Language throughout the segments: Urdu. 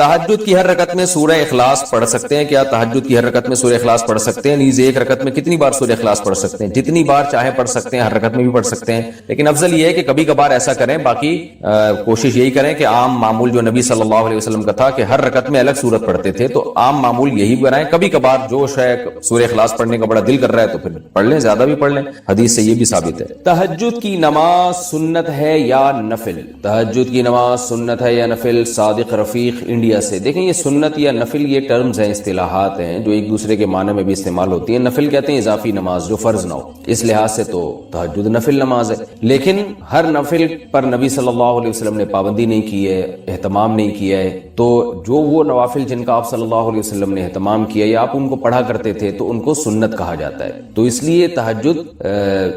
تہجد کی ہر رکعت میں سورہ اخلاص پڑھ سکتے ہیں کیا؟ تہجد کی ہر رکعت میں سورہ اخلاص پڑھ سکتے ہیں؟ نیز ایک رکعت میں کتنی بار سورہ اخلاص پڑھ سکتے ہیں؟ جتنی بار چاہے پڑھ سکتے ہیں، ہر رکعت میں بھی پڑھ سکتے ہیں، لیکن افضل یہ ہے کہ کبھی کبھار ایسا کریں. باقی کوشش یہی کریں کہ عام معمول جو نبی صلی اللہ علیہ وسلم کا تھا کہ ہر رکعت میں الگ سورت پڑھتے تھے، تو عام معمول یہی بنائیں. کبھی کبھار جوش ہے، سورہ اخلاص پڑھنے کا بڑا دل کر رہا ہے تو پھر پڑھ لیں، زیادہ بھی پڑھ لیں، حدیث سے یہ بھی ثابت ہے. تہجد کی نماز سنت ہے یا نفل؟ تہجد کی نماز سنت ہے یا نفل؟ صادق رفیق انڈیا سے. دیکھیں یہ سنت یا نفل یہ ٹرمز ہیں، اصطلاحات ہیں جو ایک دوسرے کے معنی میں بھی استعمال ہوتی ہیں. نفل کہتے ہیں اضافی نماز جو فرض نہ ہو، اس لحاظ سے تو تہجد نفل نماز ہے، لیکن ہر نفل پر نبی صلی اللہ علیہ وسلم نے پابندی نہیں کی ہے، اہتمام نہیں کیا ہے. تو جو وہ نوافل جن کا آپ صلی اللہ علیہ وسلم نے اہتمام کیا یا آپ ان کو پڑھا کرتے تھے تو ان کو سنت کہا جاتا ہے. تو اس لیے تہجد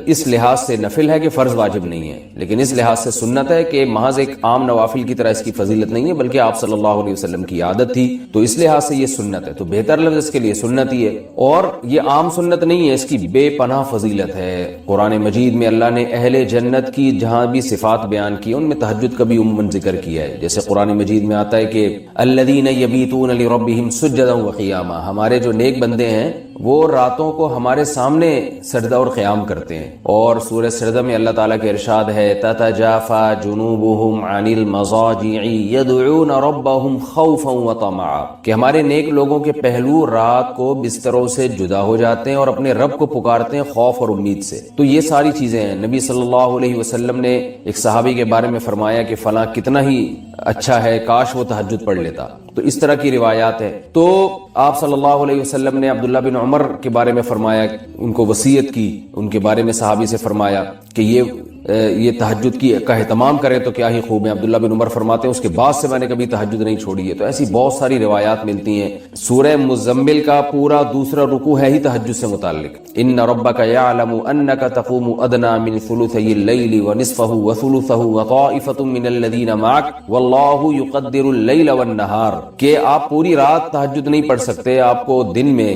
اس لحاظ سے نفل ہے کہ فرض واجب نہیں ہے، لیکن اس لحاظ سے سنت ہے کہ محض ایک عام نوافل کی طرح اس کی فضیلت نہیں ہے، بلکہ آپ صلی اللہ علیہ وسلم کی عادت تھی، تو اس لحاظ سے یہ سنت ہے. تو بہتر لفظ اس کے لیے سنت ہی ہے، اور یہ عام سنت نہیں ہے، اس کی بے پناہ فضیلت ہے. قرآن مجید میں اللہ نے اہل جنت کی جہاں بھی صفات بیان کی ان میں تہجد کا بھی عموماً ذکر کیا ہے. جیسے قرآن مجید میں آتا ہے کہ الذین یبیتون لربہم سجدا وقیاما، ہمارے جو نیک بندے ہیں وہ راتوں کو ہمارے سامنے سجدہ اور قیام کرتے ہیں. اور سورہ سجدہ میں اللہ تعالیٰ کے ارشاد ہے تتجافى جنوبهم عن المضاجع يدعون ربهم خوفا وطمعا، کہ ہمارے نیک لوگوں کے پہلو رات کو بستروں سے جدا ہو جاتے ہیں اور اپنے رب کو پکارتے ہیں خوف اور امید سے. تو یہ ساری چیزیں ہیں. نبی صلی اللہ علیہ وسلم نے ایک صحابی کے بارے میں فرمایا کہ فلاں کتنا ہی اچھا ہے، کاش وہ تہجد پڑھ لیتا. تو اس طرح کی روایات ہے. تو آپ صلی اللہ علیہ وسلم نے عبداللہ بن عمر کے بارے میں فرمایا، ان کو وصیت کی، ان کے بارے میں صحابی سے فرمایا کہ یہ تہجد کی کا اہتمام کریں تو کیا ہی خوب ہے. عبداللہ بن عمر فرماتے ہیں اس کے بعد سے میں نے کبھی تہجد نہیں چھوڑی ہے. تو ایسی بہت ساری روایات ملتی ہیں. سورہ مزمل کا پورا دوسرا رکوع ہے ہی تہجد سے متعلق. ان ربک یعلم انک تقوم ادنی من ثلثی اللیل ونصفہ وثلثہ وطائفۃ من الذین معک واللہ یقدر اللیل والنہار، کہ آپ پوری رات تہجد نہیں پڑھ سکتے، آپ کو دن میں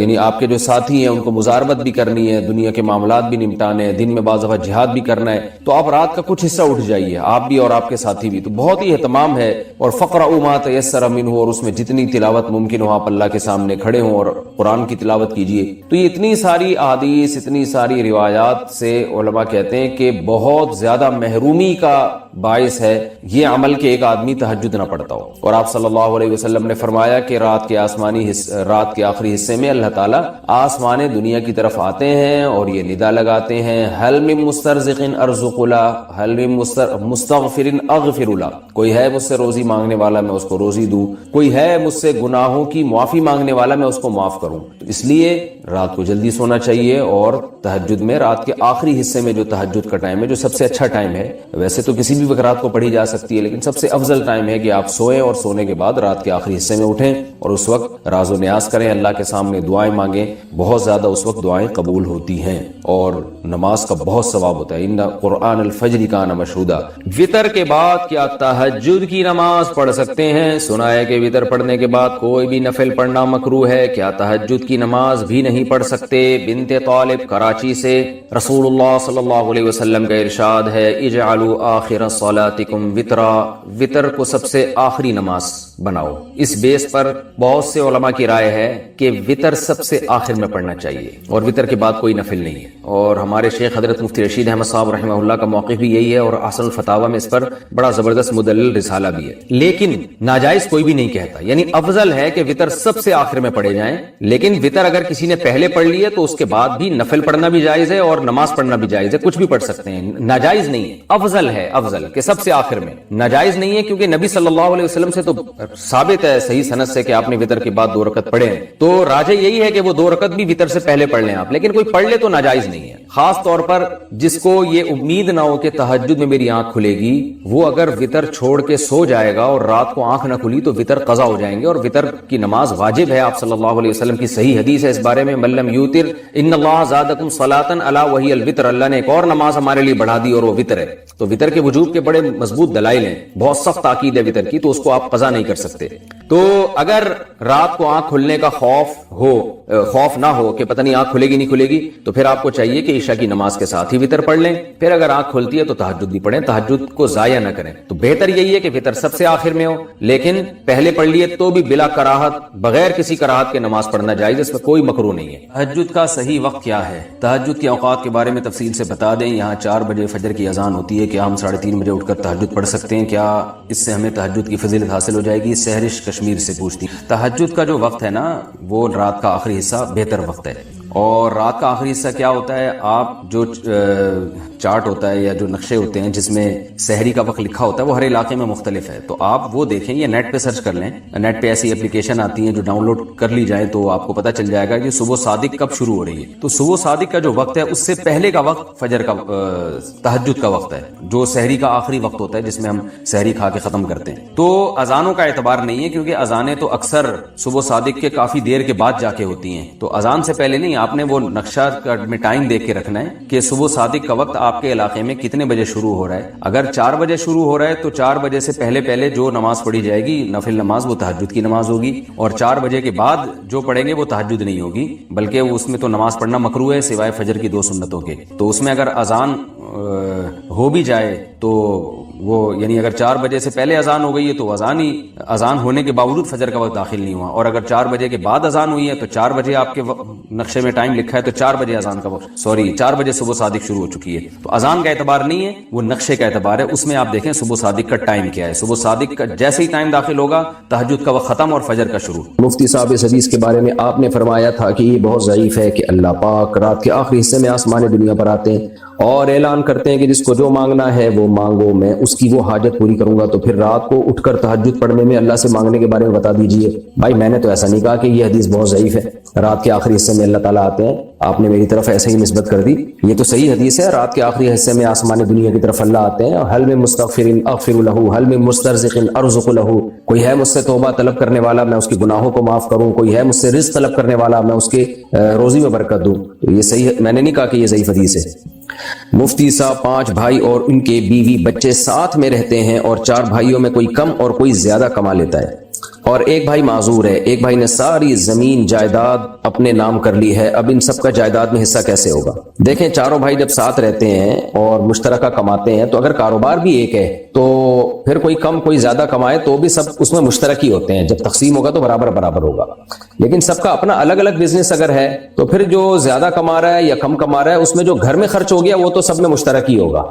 یعنی آپ کے جو ساتھی ہیں ان کو مزاربت بھی کرنی ہے، دنیا کے معاملات بھی نمٹانے ہیں، دن میں بعض دفعہ جہاد بھی کرنا ہے، تو آپ رات کا کچھ حصہ اٹھ جائیے، آپ بھی اور آپ کے ساتھی بھی. تو بہت ہی اہتمام ہے. اور فقرؤوا ما تیسر منہ، اور اس میں جتنی تلاوت ممکن ہو آپ اللہ کے سامنے کھڑے ہوں اور قرآن کی تلاوت کیجیے. تو یہ اتنی ساری احادیث، اتنی ساری روایات سے علماء کہتے ہیں کہ بہت زیادہ محرومی کا باعث ہے یہ عمل کہ ایک آدمی تہجد نہ پڑھتا ہو. اور آپ صلی اللہ علیہ وسلم نے فرمایا کہ رات کے آخری حصے میں اللہ تعالیٰ آسمان دنیا کی طرف آتے ہیں اور یہ ندا لگاتے ہیں حل من مسترزق ارزق لا، حل من مستغفر اغفر لا، کوئی ہے مجھ سے روزی مانگنے والا میں اس کو روزی دوں، کوئی ہے مجھ سے گناہوں کی معافی مانگنے والا میں اس کو معاف کروں. تو اس لیے رات کو جلدی سونا چاہیے. اور تہجد میں رات کے آخری حصے میں جو تہجد کا ٹائم ہے، جو سب سے اچھا ٹائم ہے، ویسے تو کسی بھی وقت رات کو پڑھی جا سکتی ہے، لیکن سب سے افضل ٹائم ہے کہ آپ سوئیں اور سونے کے بعد رات کے آخری حصے میں اٹھیں اور اس وقت راز و نیاز کریں، اللہ کے سامنے دعائیں مانگیں. بہت زیادہ اس وقت دعائیں قبول ہوتی ہیں اور نماز کا بہت ثواب ہوتا ہے. ان قرآن الفجر کان مشہودا. وطر کے بعد کیا تہجد کی نماز پڑھ سکتے ہیں؟ سنا ہے کہ وطر پڑھنے کے بعد کوئی بھی نفل پڑھنا مکروہ ہے، کیا تہجد کی نماز بھی نہیں پڑھ سکتے؟ بنت طالب کراچی سے. رسول اللہ صلی اللہ علیہ وسلم کا ارشاد ہے اجعلوا آخر صلاتکم وطرا، وطر کو سب سے آخری نماز بناؤ. اس بیس پر بہت سے علماء کی رائے ہے کہ وطر سب سے آخر میں پڑھنا چاہیے اور وطر کے بعد کوئی نفل نہیں ہے. اور ہمارے شیخ حضرت مفتی رشید احمد صاحب رحمہ اللہ کا موقف بھی یہی ہے، اور احسن الفتاوی میں اس پر بڑا زبردست مدلل رسالہ بھی ہے. لیکن ناجائز کوئی بھی نہیں کہتا، یعنی افضل ہے کہ وطر سب سے آخر میں پڑھے جائیں. لیکن وطر اگر کسی نے پہلے پڑھ لی ہے تو اس کے بعد بھی نفل پڑھنا بھی جائز ہے اور نماز پڑھنا بھی جائز ہے، کچھ بھی پڑھ سکتے ہیں. ناجائز نہیں ہے، افضل ہے، افضل کہ سب سے آخر میں. ناجائز نہیں ہے کیونکہ نبی صلی اللہ علیہ وسلم سے تو ثابت ہے صحیح سند سے کہ آپ نے وطر کے بعد 2 رکعت پڑھے ہیں. تو راجح یہی ہے کہ وہ 2 رکعت بھی وطر سے پہلے پڑھ لیں آپ، لیکن کوئی پڑھ لے تو ناجائز نہیں ہے. خاص طور پر جس کو یہ امید نہ ہو کہ تہجد میں میری آنکھ کھلے گی، وہ اگر وطر چھوڑ کے سو جائے گا اور رات کو آنکھ نہ کھلی تو وطر قضا ہو جائیں گے. اور وطر کی نماز واجب ہے، آپ صلی اللہ علیہ وسلم کی صحیح حدیث ہے اس بارے میں، من لم یوتر ان اللہ زادکم صلاۃ الا وہی الوتر، اللہ نے ایک اور نماز ہمارے لیے بڑھا دی اور وہ وطر ہے. تو وطر کے وجوب کے بڑے مضبوط دلائل ہیں، بہت سخت تاکید ہے وطر کی، تو اس کو آپ قضا نہیں کر سکتے. تو اگر رات کو آنکھ کھلنے کا خوف نہ ہو کہ پتہ نہیں آنکھ کھلے گی نہیں کھلے گی، تو پھر آپ کو چاہیے کہ عشاء کی نماز کے ساتھ ہی وتر پڑھ لیں. پھر اگر آنکھ کھلتی ہے تو تہجد بھی پڑھیں، تہجد کو ضائع نہ کریں. تو بہتر یہی ہے کہ وتر سب سے آخر میں ہو، لیکن پہلے پڑھ لیے تو بھی بلا کراہت، بغیر کسی کراہت کے نماز پڑھنا جائز، اس میں کوئی مکروہ نہیں ہے. تہجد کا صحیح وقت کیا ہے؟ تہجد کے اوقات کے بارے میں تفصیل سے بتا دیں. یہاں 4 بجے فجر کی اذان ہوتی ہے، کیا ہم 3:30 بجے اٹھ کر تہجد پڑھ سکتے ہیں؟ کیا اس سے ہمیں تہجد کی فضیلت حاصل ہو جائے گی؟ سہرش کشمیر سے پوچھتی. تہجد کا جو وقت ہے نا، وہ رات کا آخری حصہ بہتر وقت ہے. اور رات کا آخری حصہ کیا ہوتا ہے؟ آپ جو چارٹ ہوتا ہے یا جو نقشے ہوتے ہیں جس میں سحری کا وقت لکھا ہوتا ہے، وہ ہر علاقے میں مختلف ہے. تو آپ وہ دیکھیں یا نیٹ پہ سرچ کر لیں. نیٹ پہ ایسی اپلیکیشن آتی ہیں جو ڈاؤن لوڈ کر لی جائیں تو آپ کو پتہ چل جائے گا کہ صبح صادق کب شروع ہو رہی ہے. تو صبح صادق کا جو وقت ہے اس سے پہلے کا وقت فجر کا تہجد کا وقت ہے، جو سحری کا آخری وقت ہوتا ہے جس میں ہم سحری کھا کے ختم کرتے ہیں. تو اذانوں کا اعتبار نہیں ہے، کیونکہ اذانیں تو اکثر صبح صادق کے کافی دیر کے بعد جا کے ہوتی ہیں. تو اذان سے پہلے نہیں، آپ نے وہ نقشہ میں ٹائم دیکھ کے رکھنا ہے کہ صبح صادق کا وقت آپ کے علاقے میں کتنے بجے شروع ہو رہا ہے. اگر 4 بجے شروع ہو رہا ہے تو 4 بجے سے پہلے جو نماز پڑھی جائے گی نفل نماز، وہ تہجد کی نماز ہوگی. اور 4 بجے کے بعد جو پڑھیں گے وہ تہجد نہیں ہوگی، بلکہ اس میں تو نماز پڑھنا مکروہ ہے سوائے فجر کی 2 سنتوں کے. تو اس میں اگر اذان ہو بھی جائے تو وہ یعنی اگر 4 بجے سے پہلے اذان ہو گئی ہے تو اذان ہونے کے باوجود فجر کا وقت داخل نہیں ہوا. اور اگر 4 بجے کے بعد اذان ہوئی ہے تو 4 بجے آپ کے نقشے میں ٹائم لکھا ہے تو 4 بجے اذان کا وقت 4 بجے صبح صادق شروع ہو چکی ہے. تو اذان کا اعتبار نہیں ہے، وہ نقشے کا اعتبار ہے. اس میں آپ دیکھیں صبح صادق کا ٹائم کیا ہے. صبح صادق کا جیسے ہی ٹائم داخل ہوگا تہجد کا وقت ختم اور فجر کا شروع. مفتی صاحب اس حدیث کے بارے میں آپ نے فرمایا تھا کہ یہ بہت ضعیف ہے کہ اللہ پاک رات کے آخری حصے میں آسمان دنیا پر آتے ہیں اور اعلان کرتے ہیں کہ جس کو جو مانگنا ہے وہ مانگو، میں اس کی وہ حاجت پوری کروں گا. تو پھر رات کو اٹھ کر تہجد پڑھنے میں اللہ سے مانگنے کے بارے میں بتا دیجئے. بھائی میں نے تو ایسا نہیں کہا کہ یہ حدیث بہت ضعیف ہے، رات کے آخری حصے میں اللہ تعالیٰ آتے ہیں. آپ نے میری طرف ایسے ہی نسبت کر دی. یہ تو صحیح حدیث ہے، رات کے آخری حصے میں آسمان دنیا کی طرف اللہ آتے ہیں. حل من مستغفر اغفر له، حل من مسترزق ارزق له. کوئی ہے مجھ سے توبہ طلب کرنے والا، میں اس کے گناہوں کو معاف کروں. کوئی ہے مجھ سے رزق طلب کرنے والا، میں اس کے روزی میں برکت دوں. تو یہ صحیح ہے، میں نے نہیں کہا کہ یہ ضعیف حدیث ہے. مفتی صاحب 5 بھائی اور ان کے بیوی بچے ساتھ میں رہتے ہیں اور 4 بھائیوں میں کوئی کم اور کوئی زیادہ کما لیتا ہے اور ایک بھائی معذور ہے. ایک بھائی نے ساری زمین جائیداد اپنے نام کر لی ہے، اب ان سب کا جائیداد میں حصہ کیسے ہوگا؟ دیکھیں چاروں بھائی جب ساتھ رہتے ہیں اور مشترکہ کماتے ہیں تو اگر کاروبار بھی ایک ہے تو پھر کوئی کم کوئی زیادہ کمائے تو بھی سب اس میں مشترک ہی ہوتے ہیں. جب تقسیم ہوگا تو برابر برابر ہوگا. لیکن سب کا اپنا الگ الگ بزنس اگر ہے تو پھر جو زیادہ کما رہا ہے یا کم کما رہا ہے اس میں جو گھر میں خرچ ہو گیا وہ تو سب میں مشترک ہی ہوگا.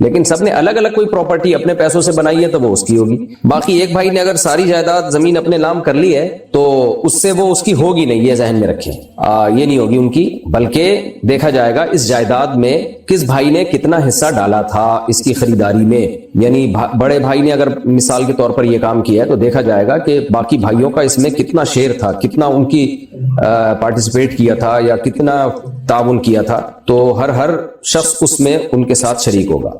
لیکن سب نے الگ الگ کوئی پراپرٹی اپنے پیسوں سے بنائی ہے تو وہ اس کی ہوگی. باقی ایک بھائی نے اگر ساری جائیداد زمین اپنے نام کر لی ہے تو اس سے وہ اس کی ہوگی نہیں، یہ ذہن میں رکھیں. یہ نہیں ہوگی ان کی، بلکہ دیکھا جائے گا اس جائیداد میں کس بھائی نے کتنا حصہ ڈالا تھا اس کی خریداری میں. یعنی بڑے بھائی نے اگر مثال کے طور پر یہ کام کیا ہے تو دیکھا جائے گا کہ باقی بھائیوں کا اس میں کتنا شیئر تھا، کتنا ان کی پارٹیسپیٹ کیا تھا یا کتنا تعاون کیا تھا. تو ہر شخص اس میں ان کے ساتھ شریک ہوگا.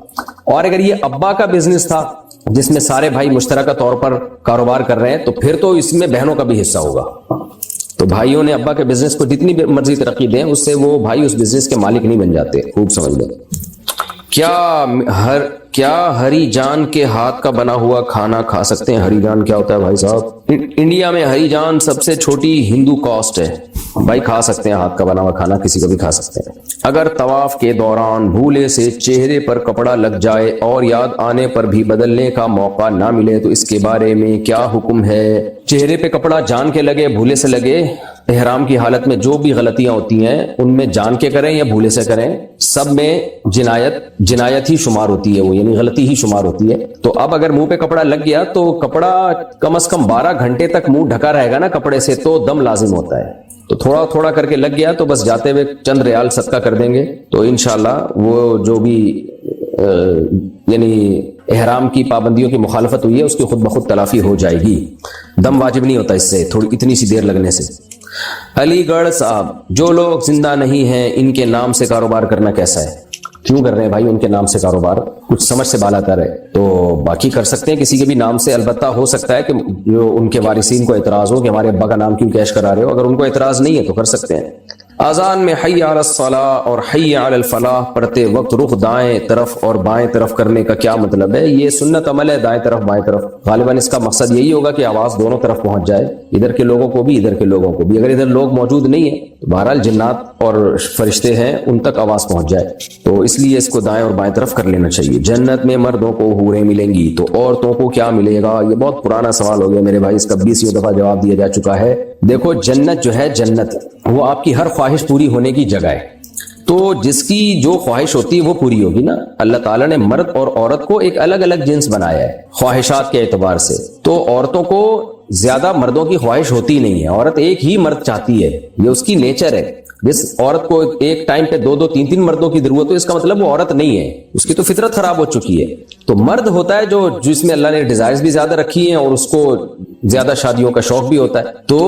اور اگر یہ ابا کا بزنس تھا جس میں سارے بھائی مشترکہ طور پر کاروبار کر رہے ہیں تو پھر تو اس میں بہنوں کا بھی حصہ ہوگا. تو بھائیوں نے ابا کے بزنس کو جتنی مرضی ترقی دیں اس سے وہ بھائی اس بزنس کے مالک نہیں بن جاتے. خوب سمجھ لیں. کیا ہری جان کے ہاتھ کا بنا ہوا کھانا کھا سکتے ہیں؟ ہری جان کیا ہوتا ہے بھائی صاحب؟ انڈیا میں ہری جان سب سے چھوٹی ہندو کاسٹ ہے. بھائی کھا سکتے ہیں، ہاتھ کا بنا ہوا کھانا کسی کا بھی کھا سکتے ہیں. اگر طواف کے دوران بھولے سے چہرے پر کپڑا لگ جائے اور یاد آنے پر بھی بدلنے کا موقع نہ ملے تو اس کے بارے میں کیا حکم ہے؟ چہرے پہ کپڑا جان کے لگے بھولے سے لگے، احرام کی حالت میں جو بھی غلطیاں ہوتی ہیں ان میں جان کے کریں یا بھولے سے کریں سب میں جنایت ہی شمار ہوتی ہے، وہ یعنی غلطی ہی شمار ہوتی ہے. تو اب اگر منہ پہ کپڑا لگ گیا تو کپڑا کم از کم 12 گھنٹے تک منہ ڈھکا رہے گا نا کپڑے سے تو دم لازم ہوتا ہے. تو تھوڑا تھوڑا کر کے لگ گیا تو بس جاتے ہوئے چند ریال صدقہ کر دیں گے تو انشاءاللہ وہ جو بھی یعنی احرام کی پابندیوں کی مخالفت ہوئی ہے اس کی خود بخود تلافی ہو جائے گی. دم واجب نہیں ہوتا اس سے تھوڑی اتنی سی دیر لگنے سے. علی گڑھ صاحب جو لوگ زندہ نہیں ہیں ان کے نام سے کاروبار کرنا کیسا ہے؟ کیوں کر رہے ہیں بھائی ان کے نام سے کاروبار؟ کچھ سمجھ سے بالا تر ہے تو باقی کر سکتے ہیں کسی کے بھی نام سے، البتہ ہو سکتا ہے کہ جو ان کے وارثین کو اعتراض ہو کہ ہمارے ابا کا نام کیوں کیش کرا رہے ہو، اگر ان کو اعتراض نہیں ہے تو کر سکتے ہیں۔ اذان میں حی علی الصلاۃ اور حی علی الفلاح پڑھتے وقت رخ دائیں طرف اور بائیں طرف کرنے کا کیا مطلب ہے؟ یہ سنت عمل ہے، دائیں طرف بائیں طرف، غالباً اس کا مقصد یہی ہوگا کہ آواز دونوں طرف پہنچ جائے، ادھر کے لوگوں کو بھی ادھر کے لوگوں کو بھی۔ اگر ادھر لوگ موجود نہیں ہیں تو بہرحال جنات اور فرشتے ہیں ان تک آواز پہنچ جائے، تو اس لیے اس کو دائیں اور بائیں طرف کر لینا چاہیے۔ جنت میں مردوں کو حوریں ملیں گی تو عورتوں کو کیا ملے گا؟ یہ بہت پرانا سوال ہو گیا میرے بھائی، اس کا 20 دفعہ جواب دیا جا چکا ہے۔ دیکھو جنت جو ہے، جنت وہ آپ کی ہر خواہش پوری ہونے کی جگہ ہے، تو جس کی جو خواہش ہوتی ہے وہ پوری ہوگی نا۔ اللہ تعالیٰ نے مرد اور عورت کو ایک الگ الگ جنس بنایا ہے خواہشات کے اعتبار سے، تو عورتوں کو زیادہ مردوں کی خواہش ہوتی نہیں ہے، عورت ایک ہی مرد چاہتی ہے، یہ اس کی نیچر ہے۔ جس عورت کو ایک ٹائم پہ 2 3 3 مردوں کی ضرورت ہو، اس کا مطلب وہ عورت نہیں ہے، اس کی تو فطرت خراب ہو چکی ہے۔ تو مرد ہوتا ہے جو جس میں اللہ نے ڈیزائرز بھی زیادہ رکھی ہیں اور اس کو زیادہ شادیوں کا شوق بھی ہوتا ہے، تو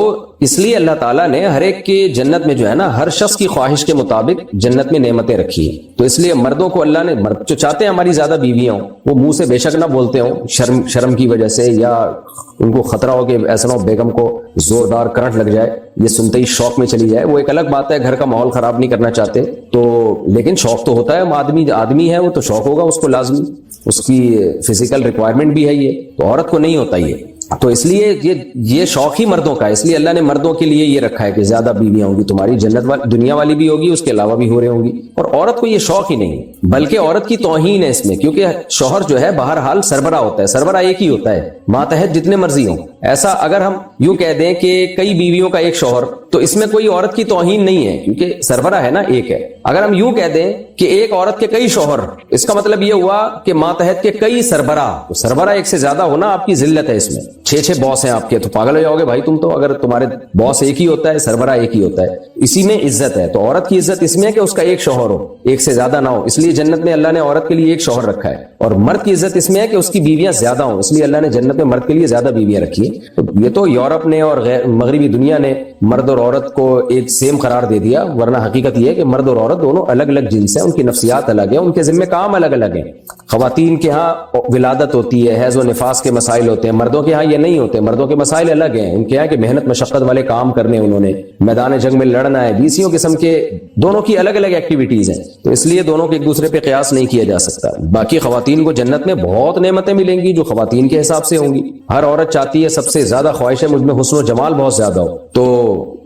اس لیے اللہ تعالیٰ نے ہر ایک کے جنت میں جو ہے نا، ہر شخص کی خواہش کے مطابق جنت میں نعمتیں رکھی ہیں۔ تو اس لیے مردوں کو اللہ نے، مرد جو چاہتے ہیں ہماری زیادہ بیویاں ہوں، وہ منہ سے بے شک نہ بولتے ہوں شرم کی وجہ سے، یا ان کو خطرہ ہو کہ ایسا نہ ہو بیگم کو زوردار کرنٹ لگ جائے، یہ سنتے ہی شوق میں چلی جائے، وہ ایک الگ بات ہے، گھر کا ماحول خراب نہیں کرنا چاہتے تو، لیکن شوق تو ہوتا ہے، آدمی ہے وہ تو شوق ہوگا اس کو لازمی، اس کی فزیکل ریکوائرمنٹ بھی ہے یہ، تو عورت کو نہیں ہوتا یہ۔ تو اس لیے یہ شوق ہی مردوں کا ہے، اس لیے اللہ نے مردوں کے لیے یہ رکھا ہے کہ زیادہ بیویاں ہوں گی تمہاری، جنت دنیا والی بھی ہوگی، اس کے علاوہ بھی ہو رہے ہوں گی۔ اور عورت کو یہ شوق ہی نہیں، بلکہ عورت کی توہین ہے اس میں، کیونکہ شوہر جو ہے بہرحال سربراہ ہوتا ہے، سربراہ ایک ہی ہوتا ہے، ماتحت جتنے مرضی ہوں۔ ایسا اگر ہم یوں کہہ دیں کہ کئی بیویوں کا ایک شوہر، تو اس میں کوئی عورت کی توہین نہیں ہے، کیونکہ سربراہ ہے نا، ایک ہے۔ اگر ہم یوں کہہ دیں کہ ایک عورت کے کئی شوہر، اس کا مطلب یہ ہوا کہ ماتحت کے کئی سربراہ، تو سربراہ ایک سے زیادہ ہونا آپ کی ذلت ہے اس میں، 6 باس ہیں آپ کے، تو پاگل ہو جاؤ گے بھائی تم تو، اگر تمہارے باس ایک ہی ہوتا ہے، سربراہ ایک ہی ہوتا ہے، اسی میں عزت ہے۔ تو عورت کی عزت اس میں ہے کہ اس کا ایک شوہر ہو، ایک سے زیادہ نہ ہو، اس لیے جنت میں اللہ نے عورت کے لیے ایک شوہر رکھا ہے۔ اور مرد کی عزت اس میں ہے کہ اس کی بیویاں زیادہ ہوں، اس لیے اللہ نے جنت میں مرد کے لیے زیادہ بیویاں رکھی ہیں۔ تو یہ تو یورپ نے اور مغربی دنیا نے مرد اور عورت کو ایک سیم قرار دے دیا، ورنہ حقیقت یہ ہے کہ مرد اور عورت دونوں الگ الگ جنس ہیں، ان کی نفسیات الگ ہیں، ان کے ذمہ کام الگ الگ ہیں۔ خواتین کے ہاں ولادت ہوتی ہے، حیض و نفاس کے مسائل ہوتے ہیں، مردوں کے ہاں یہ نہیں ہوتے، مردوں کے مسائل الگ ہیں، ان کے یہاں کہ محنت مشقت والے کام کرنے، انہوں نے میدان جنگ میں لڑنا ہے، 20 قسم کے، دونوں کی الگ الگ ایکٹیویٹیز ہیں، تو اس لیے دونوں کے ایک دوسرے پہ قیاس نہیں کیا جا سکتا۔ باقی خواتین کو جنت میں بہت نعمتیں ملیں گی جو خواتین کے حساب سے ہوں گی۔ ہر عورت چاہتی ہے، سب سے زیادہ خواہش ہے مجھ میں حسن و جمال بہت زیادہ ہو، تو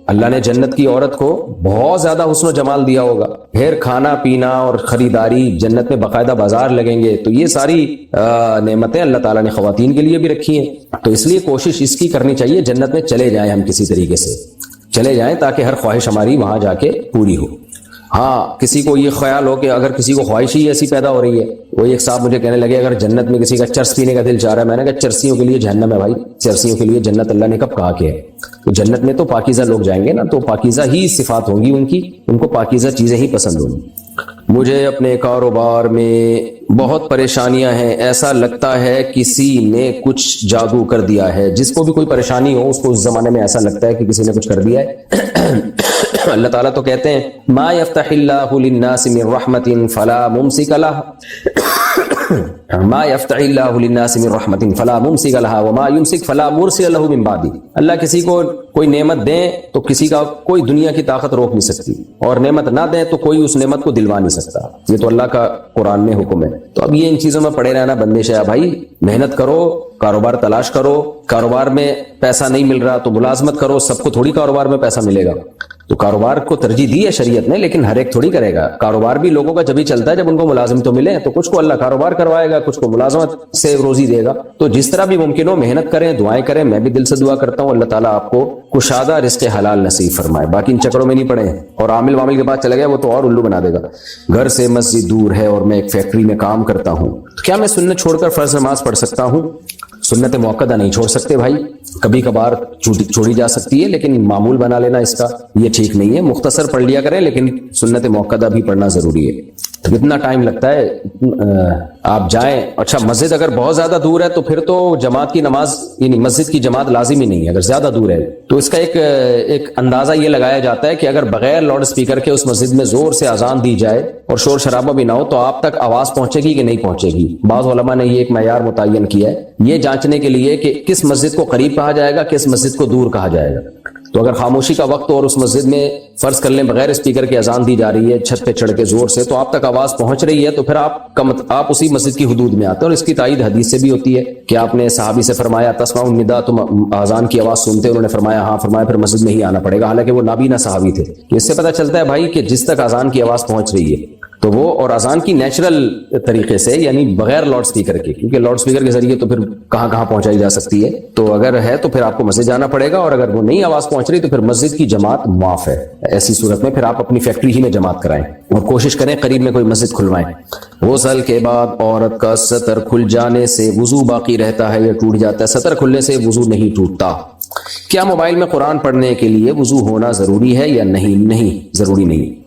اللہ نے جنت کی عورت کو بہت زیادہ حسن و جمال دیا ہوگا، پھر کھانا پینا اور خریداری، جنت میں باقاعدہ بازار لگیں گے، تو یہ ساری نعمتیں اللہ تعالیٰ نے خواتین کے لیے بھی رکھی ہیں۔ تو اس لیے کوشش اس کی کرنی چاہیے جنت میں چلے جائیں، ہم کسی طریقے سے چلے جائیں تاکہ ہر خواہش ہماری وہاں جا کے پوری ہو۔ ہاں کسی کو یہ خیال ہو کہ اگر کسی کو خواہش ہی ایسی پیدا ہو رہی ہے، وہ ایک صاحب مجھے کہنے لگے اگر جنت میں کسی کا چرس پینے کا دل چاہ رہا ہے، میں نے کہا چرسیوں کے لیے جہنم ہے بھائی، چرسیوں کے لیے جنت اللہ نے کب کہا کہ ہے؟ تو جنت میں تو پاکیزہ لوگ جائیں گے نا، تو پاکیزہ ہی صفات ہوں گی ان کی، ان کو پاکیزہ چیزیں ہی پسند ہوں گی۔ مجھے اپنے کاروبار میں بہت پریشانیاں ہیں، ایسا لگتا ہے کسی نے کچھ جادو کر دیا ہے۔ جس کو بھی کوئی پریشانی ہو اس کو اس زمانے میں ایسا لگتا ہے کہ کسی نے کچھ کر دیا ہے۔ اللہ تعالیٰ تو کہتے ہیں ما یفتح اللہ للناس من رحمت فلا ممسک لها ما یفتح اللہ للناس من رحمت فلا ممسک لها وما یمسک فلا مرسل له من بعدہ۔ اللہ کسی کو کوئی نعمت دیں تو کسی کا کوئی دنیا کی طاقت روک نہیں سکتی، اور نعمت نہ دیں تو کوئی اس نعمت کو دلوا نہیں سکتا، یہ تو اللہ کا قرآن میں حکم ہے۔ تو اب یہ ان چیزوں میں پڑے رہنا بندش ہے بھائی، محنت کرو، کاروبار تلاش کرو، کاروبار میں پیسہ نہیں مل رہا تو ملازمت کرو، سب کو تھوڑی کاروبار میں پیسہ ملے گا، تو کاروبار کو ترجیح دی ہے شریعت نے، لیکن ہر ایک تھوڑی کرے گا۔ کاروبار بھی لوگوں کا جبھی چلتا ہے جب ان کو ملازم تو ملے، تو کچھ کو اللہ کاروبار کروائے گا، کچھ کو ملازمت سے روزی دے گا۔ تو جس طرح بھی ممکن ہو محنت کریں، دعائیں کریں، میں بھی دل سے دعا کرتا ہوں اللہ تعالیٰ آپ کو کشادہ رزق حلال نصیب فرمائے، باقی ان چکروں میں نہیں پڑے ہیں۔ اور عامل وامل کے بعد چلے گئے وہ تو اور الو بنا دے گا۔ گھر سے مسجد دور ہے اور میں ایک فیکٹری میں کام کرتا ہوں، تو کیا میں سنت چھوڑ کر فرض نماز پڑھ سکتا ہوں؟ سنت موقدہ نہیں چھوڑ سکتے بھائی، کبھی کبھار چھوڑی جا سکتی ہے، لیکن معمول بنا لینا اس کا یہ ٹھیک نہیں ہے۔ مختصر پڑھ لیا کریں، لیکن سنت موقدہ بھی پڑھنا ضروری ہے۔ تو کتنا ٹائم لگتا ہے آپ جائیں. اچھا مسجد اگر بہت زیادہ دور ہے تو پھر تو جماعت کی نماز یعنی مسجد کی جماعت لازمی نہیں ہے. اگر زیادہ دور ہے تو اس کا ایک اندازہ یہ لگایا جاتا ہے کہ اگر بغیر لاؤڈ اسپیکر کے اس مسجد میں زور سے اذان دی جائے اور شور شرابہ بھی نہ ہو تو آپ تک آواز پہنچے گی کہ نہیں پہنچے گی. بعض علماء نے یہ ایک معیار متعین کیا ہے یہ جانچنے کے لیے کہ کس مسجد کو قریب کہا جائے گا, کس مسجد کو دور کہا جائے گا. تو اگر خاموشی کا وقت اور اس مسجد میں فرض کر لیں بغیر اسپیکر کے اذان دی جا رہی ہے چھت پہ چڑھ کے زور سے, تو آپ تک آواز پہنچ رہی ہے تو پھر آپ اسی مسجد کی حدود میں آتے ہیں. اور اس کی تائید حدیث سے بھی ہوتی ہے کہ آپ نے صحابی سے فرمایا تسمعوا النداء, تم اذان کی آواز سنتے؟ انہوں نے فرمایا ہاں. فرمایا پھر مسجد میں ہی آنا پڑے گا, حالانکہ وہ نابینا صحابی تھے. اس سے پتہ چلتا ہے بھائی کہ جس تک اذان کی آواز پہنچ رہی ہے تو وہ, اور اذان کی نیچرل طریقے سے یعنی بغیر لاؤڈ اسپیکر کے, کیونکہ لاؤڈ اسپیکر کے ذریعے تو پھر کہاں کہاں پہنچائی جا سکتی ہے. تو اگر ہے تو پھر آپ کو مسجد جانا پڑے گا, اور اگر وہ نہیں آواز پہنچ رہی تو پھر مسجد کی جماعت معاف ہے. ایسی صورت میں پھر آپ اپنی فیکٹری ہی میں جماعت کرائیں اور کوشش کریں قریب میں کوئی مسجد کھلوائیں. غسل کے بعد عورت کا سطر کھل جانے سے وضو باقی رہتا ہے یا ٹوٹ جاتا ہے؟ سطر کھلنے سے وضو نہیں ٹوٹتا. کیا موبائل میں قرآن پڑھنے کے لیے وضو ہونا ضروری ہے یا نہیں؟ نہیں, ضروری نہیں.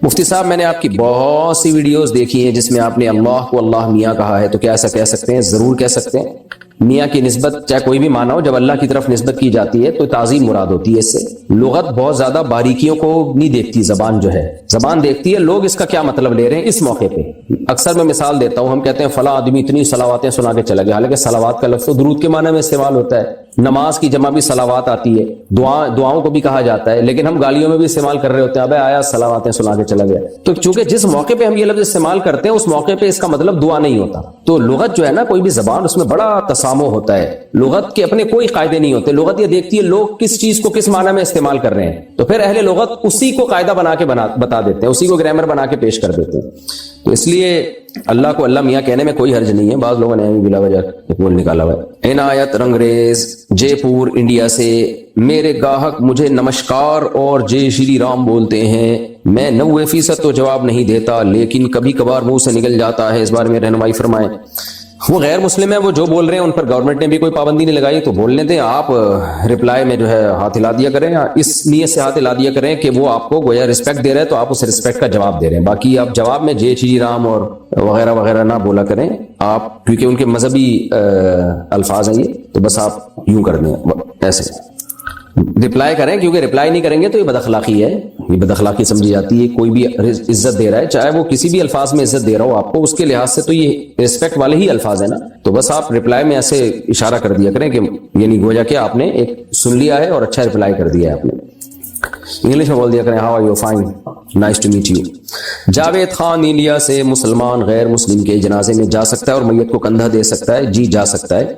مفتی صاحب میں نے آپ کی بہت سی ویڈیوز دیکھی ہیں جس میں آپ نے اللہ کو اللہ میاں کہا ہے, تو کیا ایسا کہہ سکتے ہیں؟ ضرور کہہ سکتے ہیں. میاں کی نسبت چاہے کوئی بھی مانا ہو, جب اللہ کی طرف نسبت کی جاتی ہے تو تعظیم مراد ہوتی ہے. اس سے لغت بہت زیادہ باریکیوں کو نہیں دیکھتی, زبان جو ہے زبان دیکھتی ہے لوگ اس کا کیا مطلب لے رہے ہیں اس موقع پہ. اکثر میں مثال دیتا ہوں, ہم کہتے ہیں فلاں آدمی اتنی صلواتیں سنا کے چلا گیا, حالانکہ صلوات کا لفظ درود کے معنی میں استعمال ہوتا ہے. نماز کی جمع بھی صلوات آتی ہے, دعاؤں کو بھی کہا جاتا ہے, لیکن ہم گالیوں میں بھی استعمال کر رہے ہوتے ہیں, ابے آیا صلواتیں سنا کے چلا گیا. تو چونکہ جس موقع پہ ہم یہ لفظ استعمال کرتے ہیں اس موقع پہ اس کا مطلب دعا نہیں ہوتا. تو لغت جو ہے نا, کوئی بھی زبان, اس میں بڑا تسامح ہوتا ہے. لغت کے اپنے کوئی قاعدے نہیں ہوتے. لغت یہ دیکھتی ہے لوگ کس چیز کو کس معنی میں استعمال کر رہے ہیں, تو پھر اہل لغت اسی کو قاعدہ بنا کے بتا دیتے ہیں, اسی کو گرامر بنا کے پیش کر دیتے ہیں. تو اس لیے اللہ کو اللہ میاں کہنے میں کوئی حرج نہیں ہے. بعض لوگوں نے بلا وجہ بول نکالا ہوا ہے. عنایت رنگریز جے پور انڈیا سے, میرے گاہک مجھے نمشکار اور جے شری رام بولتے ہیں. میں 90% تو جواب نہیں دیتا, لیکن کبھی کبھار منہ سے نکل جاتا ہے. اس بارے میں رہنمائی فرمائیں. وہ غیر مسلم ہیں, وہ جو بول رہے ہیں ان پر گورنمنٹ نے بھی کوئی پابندی نہیں لگائی, تو بولنے دیں. آپ رپلائی میں جو ہے ہاتھ ہلا دیا کریں, اس نیت سے ہاتھ ہلا دیا کریں کہ وہ آپ کو گویا رسپیکٹ دے رہے ہیں تو آپ اس رسپیکٹ کا جواب دے رہے ہیں. باقی آپ جواب میں جے شری رام اور وغیرہ وغیرہ نہ بولا کریں آپ, کیونکہ ان کے مذہبی الفاظ ہیں یہ, تو بس آپ یوں کر دیں ایسے رپلائی کریں, کیونکہ رپلائی نہیں کریں گے تو یہ بد اخلاقی ہے. یہ بد اخلاقی سمجھی جاتی ہے. کوئی بھی عزت دے رہا ہے, چاہے وہ کسی بھی الفاظ میں عزت دے رہا ہو آپ کو, اس کے لحاظ سے تو یہ رسپیکٹ والے ہی الفاظ ہیں نا. تو بس آپ رپلائی میں ایسے اشارہ کر دیا کریں کہ یعنی گویا کہ آپ نے ایک سن لیا ہے اور اچھا رپلائی کر دیا ہے آپ نے. انگلش میں بول دیا کریں how are you, fine, nice to meet you. Javed Khan India سے, مسلمان غیر مسلم کے جنازے میں جا سکتا ہے اور میت کو کندھا دے سکتا ہے؟ جی جا سکتا ہے,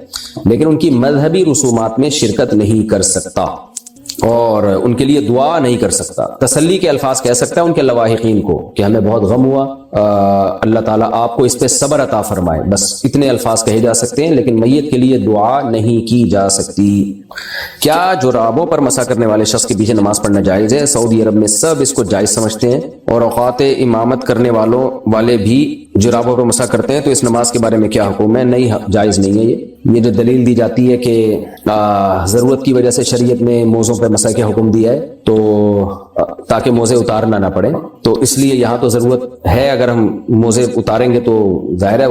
لیکن ان کی مذہبی رسومات میں شرکت نہیں کر سکتا اور ان کے لیے دعا نہیں کر سکتا. تسلی کے الفاظ کہہ سکتا ہے ان کے لواحقین کو کہ ہمیں بہت غم ہوا, اللہ تعالیٰ آپ کو اس پہ صبر عطا فرمائے, بس اتنے الفاظ کہے جا سکتے ہیں, لیکن میت کے لیے دعا نہیں کی جا سکتی. کیا جرابوں پر مسح کرنے والے شخص کے پیچھے نماز پڑھنا جائز ہے؟ سعودی عرب میں سب اس کو جائز سمجھتے ہیں, اور اوقات امامت کرنے والے بھی جرابوں پر مسح کرتے ہیں. تو اس نماز کے بارے میں کیا حکم ہے؟ نہیں, جائز نہیں ہے. یہ جو دلیل دی جاتی ہے کہ ضرورت کی وجہ سے شریعت نے موزوں پر مسح کا حکم دیا ہے تو تاکہ موزے اتارنا نہ پڑے, تو اس لیے یہاں تو ضرورت ہے. اگر ہم موزے اتاریں گے تو ظاہر ہے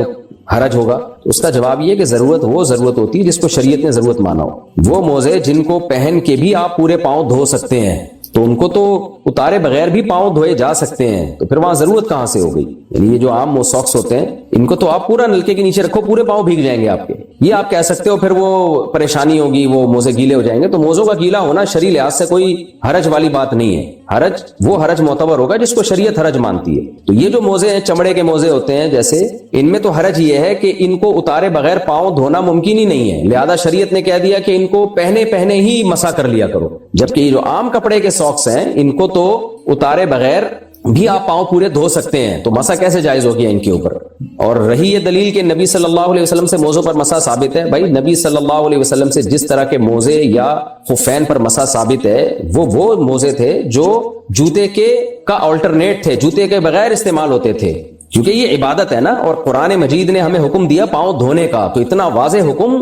حرج ہوگا. اس کا جواب یہ کہ ضرورت وہ ضرورت ہوتی ہے جس کو شریعت نے ضرورت مانا ہو. وہ موزے جن کو پہن کے بھی آپ پورے پاؤں دھو سکتے ہیں تو ان کو تو اتارے بغیر بھی پاؤں دھوئے جا سکتے ہیں, تو پھر وہاں ضرورت کہاں سے ہو گئی؟ یعنی یہ جو عام ساکس ہوتے ہیں ان کو تو آپ پورا نلکے کے نیچے رکھو, پورے پاؤں بھیگ جائیں گے آپ کے. یہ آپ کہہ سکتے ہو پھر وہ پریشانی ہوگی, وہ موزے گیلے ہو جائیں گے. تو موزوں کا گیلا ہونا شرعی لحاظ سے کوئی حرج والی بات نہیں ہے. حرج وہ حرج معتبر ہوگا جس کو شریعت حرج مانتی ہے. تو یہ جو موزے ہیں, چمڑے کے موزے ہوتے ہیں جیسے, ان میں تو حرج یہ ہے کہ ان کو اتارے بغیر پاؤں دھونا ممکن ہی نہیں ہے, لہذا شریعت نے کہہ دیا کہ ان کو پہنے ہی مسح کر لیا کرو. جبکہ یہ جو عام کپڑے کے ساکس ہیں ان کو تو اتارے بغیر بھی آپ پاؤں پورے دھو سکتے ہیں, تو مسح کیسے جائز ہو گیا ان کے اوپر؟ اور رہی یہ دلیل کہ نبی صلی اللہ علیہ وسلم سے موزوں پر مسح ثابت ہے, بھائی نبی صلی اللہ علیہ وسلم سے جس طرح کے موزے یا خفین پر مسح ثابت ہے وہ موزے تھے جو جوتے کا آلٹرنیٹ تھے, جوتے کے بغیر استعمال ہوتے تھے, کیونکہ یہ عبادت ہے نا. اور قرآن مجید نے ہمیں حکم دیا پاؤں دھونے کا, تو اتنا واضح حکم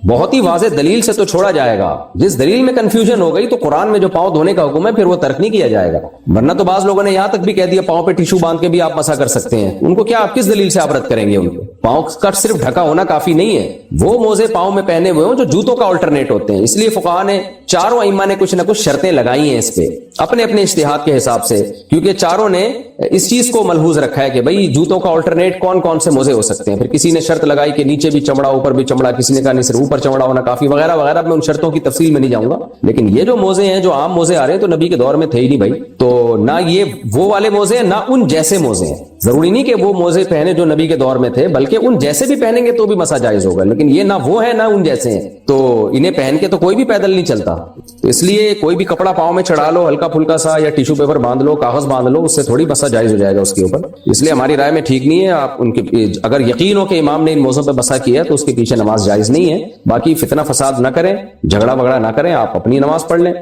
بہت ہی واضح دلیل سے تو چھوڑا جائے گا. جس دلیل میں کنفیوژن ہو گئی تو قرآن میں جو پاؤں دھونے کا حکم ہے پھر وہ ترک نہیں کیا جائے گا. ورنہ تو بعض لوگوں نے یہاں تک بھی کہہ دیا پاؤں پہ ٹیشو باندھ کے بھی آپ مسح کر سکتے ہیں. ان کو کیا آپ کس دلیل سے آپ رد کریں گے؟ ان کو پاؤں کا صرف ڈھکا ہونا کافی نہیں ہے, وہ موزے پاؤں میں پہنے ہوئے ہوں جو جوتوں کا آلٹرنیٹ ہوتے ہیں. اس لیے فقہاء نے چاروں ائمہ نے کچھ نہ کچھ شرطیں لگائی ہیں اس پہ اپنے اپنے اجتہاد کے حساب سے, کیونکہ چاروں نے اس چیز کو ملحوظ رکھا ہے کہ بھئی جوتوں کا آلٹرنیٹ کون کون سے موزے ہو سکتے ہیں. پھر کسی نے شرط لگائی کہ نیچے بھی چمڑا اوپر بھی چمڑا, کسی نے کہا نہیں صرف اوپر چمڑا ہونا کافی, وغیرہ وغیرہ. میں ان شرطوں کی تفصیل میں نہیں جاؤں گا, لیکن یہ جو موزے ہیں جو عام موزے آ رہے ہیں تو نبی کے دور میں تھے ہی نہیں بھائی. تو نہ یہ وہ والے موزے ہیں نہ ان جیسے موزے ہیں. ضروری نہیں کہ وہ موزے پہنے جو نبی کے دور میں تھے, بلکہ ان جیسے بھی پہنیں گے تو بھی مسح جائز ہوگا, لیکن یہ نہ وہ ہے نہ ان جیسے ہیں, تو انہیں پہن کے تو کوئی بھی پیدل نہیں چلتا. تو اس لیے کوئی بھی کپڑا پاؤں میں چڑھا لو ہلکا پھلکا سا, یا ٹیشو پیپر باندھ لو, کاغذ باندھ لو, اس سے تھوڑی مسح جائز ہو جائے گا اس کے اوپر. اس لیے ہماری رائے میں ٹھیک نہیں ہے. آپ ان کے اگر یقین ہو کہ امام نے ان موزوں پہ مسح کیا تو اس کے پیچھے نماز جائز نہیں ہے. باقی فتنہ فساد نہ کریں, جھگڑا وگڑا نہ کریں, آپ اپنی نماز پڑھ لیں.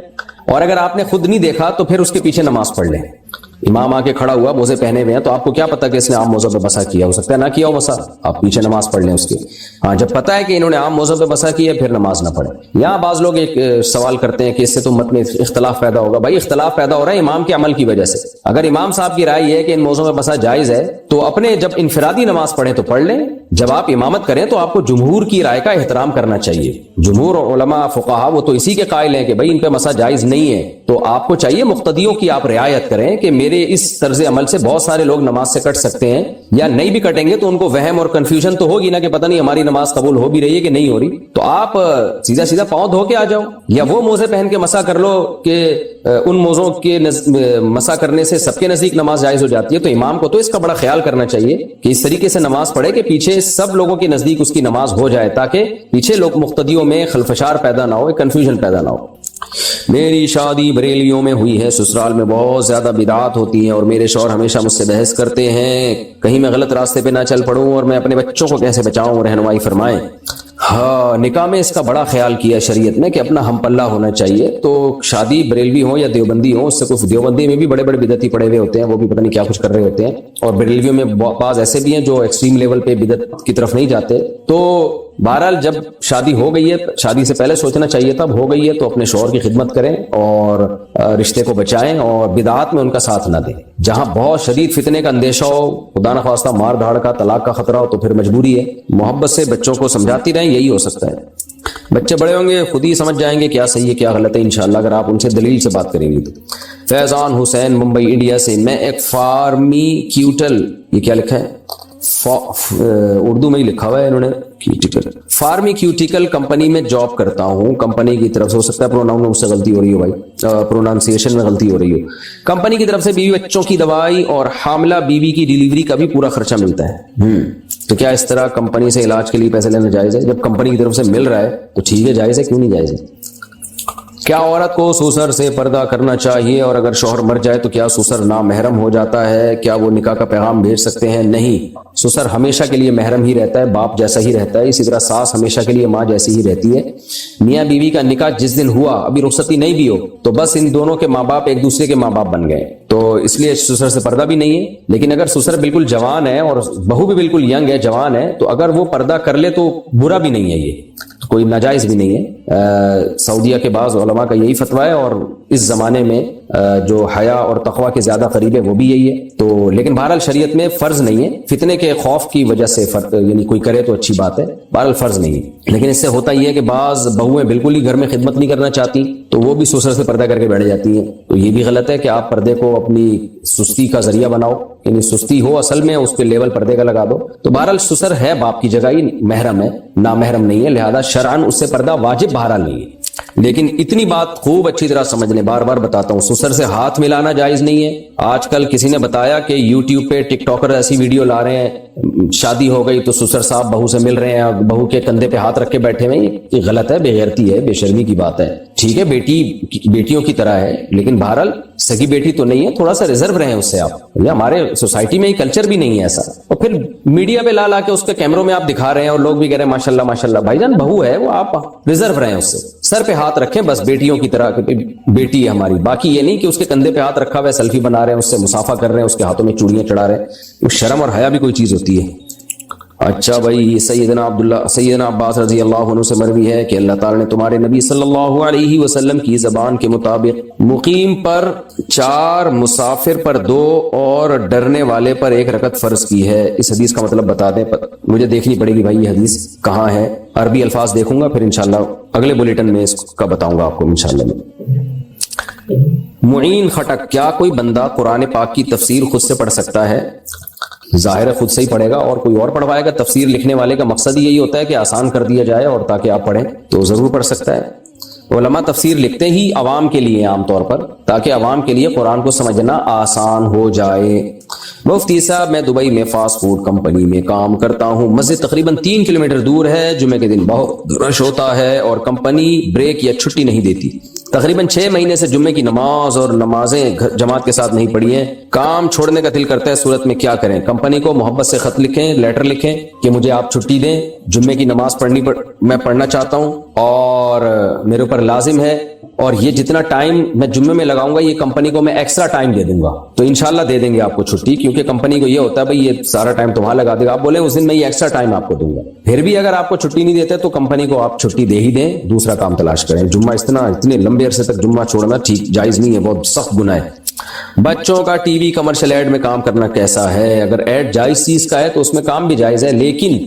اور اگر آپ نے خود نہیں دیکھا تو پھر اس کے پیچھے نماز پڑھ لیں. امام آ کے کھڑا ہوا موزے پہنے ہوئے ہیں تو آپ کو کیا پتا کہ اس نے عام موزوں پہ مسح کیا, ہو سکتا ہے نہ کیا ہو مسح, آپ پیچھے نماز پڑھ لیں اس کے. ہاں جب پتا ہے کہ انہوں نے عام موزوں پہ مسح کیا پھر نماز نہ پڑھیں. یہاں بعض لوگ ایک سوال کرتے ہیں کہ اس سے تو امت میں اختلاف پیدا ہوگا. بھائی اختلاف پیدا ہو رہا ہے امام کے عمل کی وجہ سے. اگر امام صاحب کی رائے یہ ہے کہ ان موزوں پہ مسح جائز ہے تو اپنے جب انفرادی نماز پڑھیں تو پڑھ لیں, جب آپ امامت کریں تو آپ کو جمہور کی رائے کا احترام کرنا چاہیے. جمہور علماء فقہا وہ تو اسی کے قائل ہیں کہ بھائی ان پہ مسح جائز نہیں ہے, تو آپ کو چاہیے مقتدیوں کی آپ رعایت کریں کہ میرے اس طرز عمل سے بہت سارے لوگ نماز سے کٹ سکتے ہیں, یا نہیں بھی کٹیں گے تو ان کو وہم اور کنفیوژن تو ہوگی نا کہ پتہ نہیں ہماری نماز قبول ہو بھی رہی ہے کہ نہیں ہو رہی. تو آپ سیدھا سیدھا پاؤں دھو کے آ جاؤ, یا وہ موزے پہن کے مسح کر لو کہ ان موزوں کے مسح کرنے سے سب کے نزدیک نماز جائز ہو جاتی ہے. تو امام کو تو اس کا بڑا خیال کرنا چاہیے کہ اس طریقے سے نماز پڑھے کہ پیچھے سب لوگوں کے نزدیک اس کی نماز ہو جائے, تاکہ پیچھے لوگ مقتدیوں میں خلفشار پیدا نہ ہو, کنفیوژن پیدا نہ ہو. میری شادی بریلیوں میں ہوئی ہے, سسرال میں بہت زیادہ بدعات ہوتی ہیں اور میرے شوہر ہمیشہ مجھ سے بحث کرتے ہیں, کہیں میں غلط راستے پہ نہ چل پڑوں اور میں اپنے بچوں کو کیسے بچاؤں, رہنمائی فرمائیں. ہاں, نکاح میں اس کا بڑا خیال کیا شریعت میں کہ اپنا ہم پلہ ہونا چاہیے. تو شادی بریلوی ہو یا دیوبندی ہو, اس سے کچھ دیوبندی میں بھی بڑے بڑے بدعتی پڑے ہوئے ہوتے ہیں, وہ بھی پتہ نہیں کیا کچھ کر رہے ہوتے ہیں, اور بریلویوں میں بعض ایسے بھی ہیں جو ایکسٹریم لیول پہ بدعت کی طرف نہیں جاتے. تو بہرحال جب شادی ہو گئی ہے, شادی سے پہلے سوچنا چاہیے تھا, اب ہو گئی ہے تو اپنے شوہر کی خدمت کریں اور رشتے کو بچائیں اور بدعات میں ان کا ساتھ نہ دیں. جہاں بہت شدید فتنے کا اندیشہ ہو, خدا نخواستہ مار دھاڑ کا, طلاق کا خطرہ ہو, تو پھر مجبوری ہے محبت سے بچوں کو سمجھاتی رہیں, یہی ہو سکتا ہے. بچے بڑے ہوں گے خود ہی سمجھ جائیں گے کیا صحیح ہے کیا غلط ہے انشاءاللہ, اگر آپ ان سے دلیل سے بات کریں گے تو. فیضان حسین ممبئی انڈیا سے, میں ایک فارمیکیوٹل, یہ کیا لکھا ہے, اردو میں ہی لکھا ہوا ہے انہوں نے, فارمیکیوٹیکل کمپنی میں جاب کرتا ہوں. کمپنی کی طرف سے, ہو سکتا ہے پروناؤن میں مجھ سے غلطی ہو رہی ہو بھائی, پرونانسیشن میں غلطی ہو رہی ہو. کمپنی کی طرف سے بیوی بچوں کی دوائی اور حاملہ بیوی کی ڈیلیوری کا بھی پورا خرچہ ملتا ہے. تو کیا اس طرح کمپنی سے علاج کے لیے پیسے لینا جائز ہے؟ جب کمپنی کی طرف سے مل رہا ہے تو ٹھیک ہے, جائز ہے, کیوں نہیں جائز ہے. کیا عورت کو سسر سے پردہ کرنا چاہیے, اور اگر شوہر مر جائے تو کیا سسر نامحرم ہو جاتا ہے, کیا وہ نکاح کا پیغام بھیج سکتے ہیں؟ نہیں, سسر ہمیشہ کے لیے محرم ہی رہتا ہے, باپ جیسا ہی رہتا ہے. اسی طرح ساس ہمیشہ کے لیے ماں جیسی ہی رہتی ہے. میاں بیوی کا نکاح جس دن ہوا, ابھی رخصتی نہیں بھی ہو, تو بس ان دونوں کے ماں باپ ایک دوسرے کے ماں باپ بن گئے, تو اس لیے سسر سے پردہ بھی نہیں ہے. لیکن اگر سسر بالکل جوان ہے اور بہو بھی بالکل ینگ ہے, جوان ہے, تو اگر وہ پردہ کر لے تو برا بھی نہیں ہے, یہ کوئی ناجائز بھی نہیں ہے. سعودیہ کے بعض علماء کا یہی فتویٰ ہے, اور اس زمانے میں جو حیا اور تقوی کے زیادہ قریب ہے وہ بھی یہی ہے. تو لیکن بہرحال شریعت میں فرض نہیں ہے, فتنے کے خوف کی وجہ سے یعنی کوئی کرے تو اچھی بات ہے, بہرحال فرض نہیں ہے. لیکن اس سے ہوتا یہ ہے کہ بعض بہویں بالکل ہی گھر میں خدمت نہیں کرنا چاہتی, تو وہ بھی سسر سے پردہ کر کے بیٹھ جاتی ہیں. تو یہ بھی غلط ہے کہ آپ پردے کو اپنی سستی کا ذریعہ بناؤ, یعنی سستی ہو اصل میں, اس کے لیول پردے کا لگا دو. تو بہرحال سسر ہے باپ کی جگہ ہی, محرم ہے, نامحرم نہیں ہے, لہذا شرعاً اس سے پردہ واجب بہرحال نہیں ہے. لیکن اتنی بات خوب اچھی طرح سمجھ لیں, بار بار بتاتا ہوں, سسر سے ہاتھ ملانا جائز نہیں ہے. آج کل کسی نے بتایا کہ یوٹیوب پہ ٹک ٹاکر ایسی ویڈیو لا رہے ہیں, شادی ہو گئی تو سسر صاحب بہو سے مل رہے ہیں, بہو کے کندھے پہ ہاتھ رکھ کے بیٹھے ہوئے, یہ غلط ہے, بے غیرتی ہے, بے شرمی کی بات ہے. ٹھیک ہے بیٹیوں کی طرح ہے, لیکن بہرحال سگی بیٹی تو نہیں ہے, تھوڑا سا ریزرو رہیں اس سے آپ. ہمارے سوسائٹی میں کلچر بھی نہیں ہے ایسا, اور پھر میڈیا پہ لا کے اس کے کیمروں میں آپ دکھا رہے ہیں اور لوگ بھی کہہ رہے ہیں ماشاءاللہ ماشاءاللہ. بھائی جان بہو ہے وہ, آپ ریزرو رہیں اس سے, سر پہ ہاتھ رکھیں بس, بیٹیوں کی طرح, بیٹی ہے ہماری. باقی یہ نہیں کہ اس کے کندھے پہ ہاتھ رکھا ہوا ہے, سیلفی بنا رہے ہیں, اس سے مسافہ کر رہے ہیں, اس کے ہاتھوں میں چوڑیاں چڑھا رہے ہیں. شرم اور حیا بھی کوئی چیز ہوتی ہے. اچھا بھائی، سیدنا عباس رضی اللہ عنہ سے مروی ہے کہ اللہ تعالیٰ نے تمہارے نبی صلی اللہ علیہ وسلم کی زبان کے مطابق مقیم پر 4، مسافر پر 2 اور ڈرنے والے پر 1 رکعت فرض کی ہے۔ اس حدیث کا مطلب بتا دیں، مجھے دیکھنی پڑے گی بھائی یہ حدیث کہاں ہے، عربی الفاظ دیکھوں گا، پھر انشاءاللہ اگلے بلیٹن میں اس کا بتاؤں گا آپ کو انشاءاللہ۔ معین خٹک، کیا کوئی بندہ قرآن پاک کی تفسیر خود سے پڑھ سکتا ہے؟ ظاہر ہے خود سے ہی پڑھے گا، اور کوئی اور پڑھوائے گا؟ تفسیر لکھنے والے کا مقصد یہی ہوتا ہے کہ آسان کر دیا جائے اور تاکہ آپ پڑھیں، تو ضرور پڑھ سکتا ہے۔ علماء تفسیر لکھتے ہی عوام کے لیے عام طور پر، تاکہ عوام کے لیے قرآن کو سمجھنا آسان ہو جائے۔ مفتی صاحب، میں دبئی میں فاسٹ فوڈ کمپنی میں کام کرتا ہوں، مسجد تقریباً 3 کلومیٹر دور ہے، جمعے کے دن بہت رش ہوتا ہے اور کمپنی بریک یا چھٹی نہیں دیتی۔ تقریباً 6 مہینے سے جمعے کی نماز اور نمازیں جماعت کے ساتھ نہیں پڑھی ہیں، کام چھوڑنے کا دل کرتا ہے، صورت میں کیا کریں؟ کمپنی کو محبت سے خط لکھیں، لیٹر لکھیں کہ مجھے آپ چھٹی دیں، جمعے کی نماز میں پڑھنا چاہتا ہوں اور میرے اوپر لازم ہے، اور یہ جتنا ٹائم میں جمعے میں لگاؤں گا یہ کمپنی کو میں ایکسٹرا ٹائم دے دوں گا، تو انشاءاللہ دے دیں گے آپ کو چھٹی، کیونکہ کمپنی کو یہ ہوتا ہے بھائی یہ سارا ٹائم تمہارا لگا دے گا، آپ بولیں اس دن میں یہ ایکسٹرا ٹائم آپ کو دوں گا۔ پھر بھی اگر آپ کو چھٹی نہیں دیتے تو کمپنی کو آپ چھٹی دے ہی دیں، دوسرا کام تلاش کریں۔ جمعہ اتنے لمبے عرصے تک جمعہ چھوڑنا ٹھیک جائز نہیں ہے، بہت سخت گناہ ہے۔ بچوں کا ٹی وی کمرشل ایڈ میں کام کرنا کیسا ہے؟ اگر ایڈ جائز چیز کا ہے تو اس میں کام بھی جائز ہے، لیکن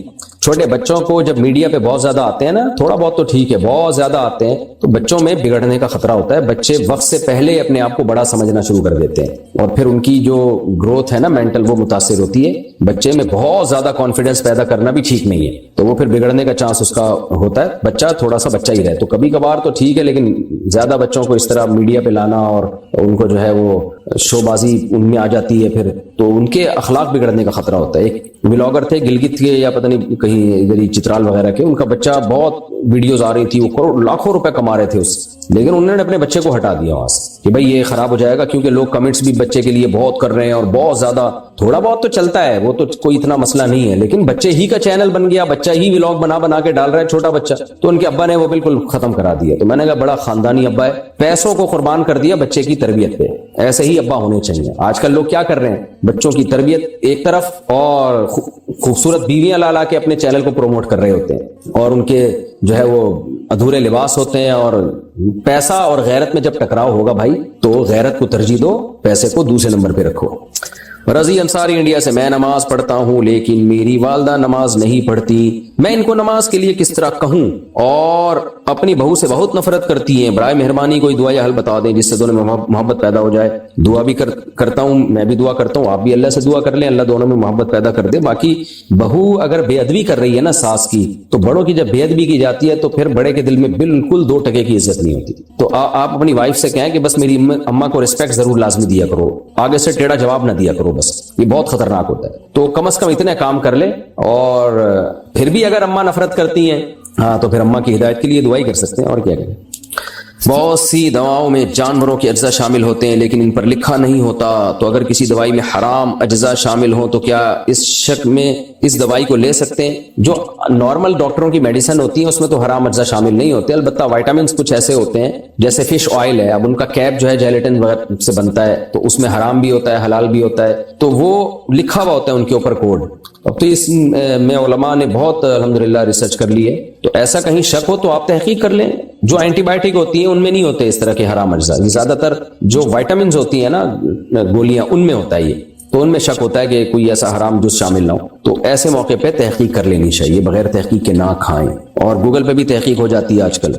چھوٹے بچوں کو جب میڈیا پہ بہت زیادہ آتے ہیں نا، تھوڑا بہت تو ٹھیک ہے، بہت زیادہ آتے ہیں تو بچوں میں بگڑنے کا خطرہ ہوتا ہے، بچے وقت سے پہلے اپنے آپ کو بڑا سمجھنا شروع کر دیتے ہیں، اور پھر ان کی جو گروتھ ہے نا مینٹل، وہ متاثر ہوتی ہے۔ بچے میں بہت زیادہ کانفیڈنس پیدا کرنا بھی ٹھیک نہیں ہے، تو وہ پھر بگڑنے کا چانس اس کا ہوتا ہے۔ بچہ تھوڑا سا بچہ ہی رہے تو کبھی کبھار تو ٹھیک ہے، لیکن زیادہ بچوں کو اس طرح میڈیا پہ لانا اور ان کو جو ہے وہ شو بازی ان میں آ جاتی ہے، پھر تو ان کے اخلاق بگڑنے کا خطرہ ہوتا ہے۔ ایک ولاگر تھے گلگت کے یا پتہ نہیں کہیں ادھر ہی چترال وغیرہ کے، ان کا بچہ بہت ویڈیوز آ رہی تھی، وہ لاکھوں روپے کما رہے تھے اس، لیکن انہوں نے اپنے بچے کو ہٹا دیا وہاں سے کہ بھائی یہ خراب ہو جائے گا، کیونکہ لوگ کمنٹس بھی بچے کے لیے بہت کر رہے ہیں اور بہت زیادہ، تھوڑا بہت تو چلتا ہے، وہ تو کوئی اتنا مسئلہ نہیں ہے، لیکن بچے ہی کا چینل بن گیا، بچہ ہی ولاگ بنا کے ڈال رہا ہے، چھوٹا بچہ، تو ان کے ابا نے وہ بالکل ختم کرا دیا۔ تو میں نے کہا بڑا خاندانی ابا ہے، پیسوں کو قربان کر دیا بچے کی تربیت پہ، ایسے ہی ابا ہونے چاہیے۔ آج کل لوگ کیا کر رہے ہیں، بچوں کی تربیت ایک طرف اور خوبصورت بیویاں لا کے اپنے چینل کو پروموٹ کر رہے ہوتے ہیں، اور ان کے جو ہے وہ ادھورے لباس ہوتے ہیں، اور پیسہ اور غیرت میں جب ٹکراؤ ہوگا بھائی تو غیرت کو ترجیح دو، پیسے کو دوسرے نمبر پہ رکھو۔ رضی انصاری انڈیا سے، میں نماز پڑھتا ہوں لیکن میری والدہ نماز نہیں پڑھتی، میں ان کو نماز کے لیے کس طرح کہوں، اور اپنی بہو سے بہت نفرت کرتی ہیں، برائے مہربانی کوئی دعا یا حل بتا دیں جس سے دونوں میں محبت پیدا ہو جائے۔ دعا بھی کرتا ہوں، میں بھی دعا کرتا ہوں، آپ بھی اللہ سے دعا کر لیں، اللہ دونوں میں محبت پیدا کر دے۔ باقی بہو اگر بے ادبی کر رہی ہے نا ساس کی، تو بڑوں کی جب بے ادبی کی جاتی ہے تو پھر بڑے کے دل میں بالکل 2 ٹکے کی عزت نہیں ہوتی۔ تو آپ اپنی وائف سے کہیں کہ بس میری اماں کو رسپیکٹ ضرور لازمی دیا کرو، آگے سے ٹیڑھا جواب نہ دیا کرو، بس یہ بہت خطرناک ہوتا ہے۔ تو کم از کم اتنے کام کر لے، اور پھر بھی اگر اماں نفرت کرتی ہیں ہاں تو پھر اماں کی ہدایت کے لیے دعائی کر سکتے ہیں، اور کیا کریں۔ بہت سی دواؤں میں جانوروں کے اجزاء شامل ہوتے ہیں لیکن ان پر لکھا نہیں ہوتا، تو اگر کسی دوائی میں حرام اجزاء شامل ہوں تو کیا اس شک میں اس دوائی کو لے سکتے ہیں؟ جو نارمل ڈاکٹروں کی میڈیسن ہوتی ہے اس میں تو حرام اجزاء شامل نہیں ہوتے، البتہ وائٹامنس کچھ ایسے ہوتے ہیں جیسے فش آئل ہے، اب ان کا کیپ جو ہے جیلیٹن سے بنتا ہے، تو اس میں حرام بھی ہوتا ہے حلال بھی ہوتا ہے، تو وہ لکھا ہوا ہوتا ہے ان کے اوپر کوڈ۔ اب تو اس میں علماء نے بہت الحمدللہ ریسرچ کر لی ہے، تو ایسا کہیں شک ہو تو آپ تحقیق کر لیں۔ جو اینٹی بائیوٹک ہوتی ہیں ان میں نہیں ہوتے اس طرح کے حرام اجزاء، یہ زیادہ تر جو وائٹامنز ہوتی ہیں نا گولیاں، ان میں ہوتا ہے یہ، تو ان میں شک ہوتا ہے کہ کوئی ایسا حرام جز شامل نہ ہو، تو ایسے موقع پہ تحقیق کر لینی چاہیے، بغیر تحقیق کے نہ کھائیں۔ اور گوگل پہ بھی تحقیق ہو جاتی ہے آج کل،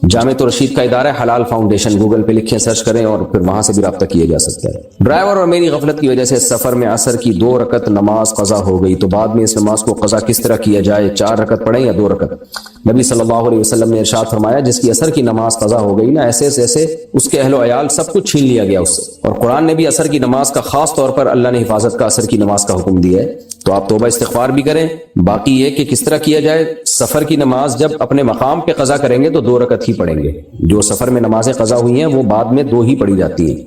جامع رشید کا ادارہ ہے حلال فاؤنڈیشن، گوگل پہ لکھیں سرچ کریں اور پھر وہاں سے بھی رابطہ کیا جا سکتا ہے۔ ڈرائیور اور میری غفلت کی وجہ سے سفر میں عصر کی 2 رکعت نماز قضا ہو گئی، تو بعد میں اس نماز کو قضا کس طرح کیا جائے؟ 4 رکعت پڑھیں یا 2 رکعت؟ نبی صلی اللہ علیہ وسلم نے ارشاد فرمایا جس کی عصر کی نماز قضا ہو گئی نا، ایسے ایسے اس کے اہل و عیال سب کچھ چھین لیا گیا اس سے، اور قرآن نے بھی عصر کی نماز کا خاص طور پر اللہ نے حفاظت کا عصر کی نماز کا حکم دیا ہے، تو آپ توبہ استغفار بھی کریں۔ باقی یہ کہ کس طرح کیا جائے، سفر کی نماز جب اپنے مقام پہ قضا کریں گے تو 2 رکعت ہی پڑھیں گے، جو سفر میں نمازیں قضا ہوئی ہیں وہ بعد میں 2 ہی پڑھی جاتی ہیں۔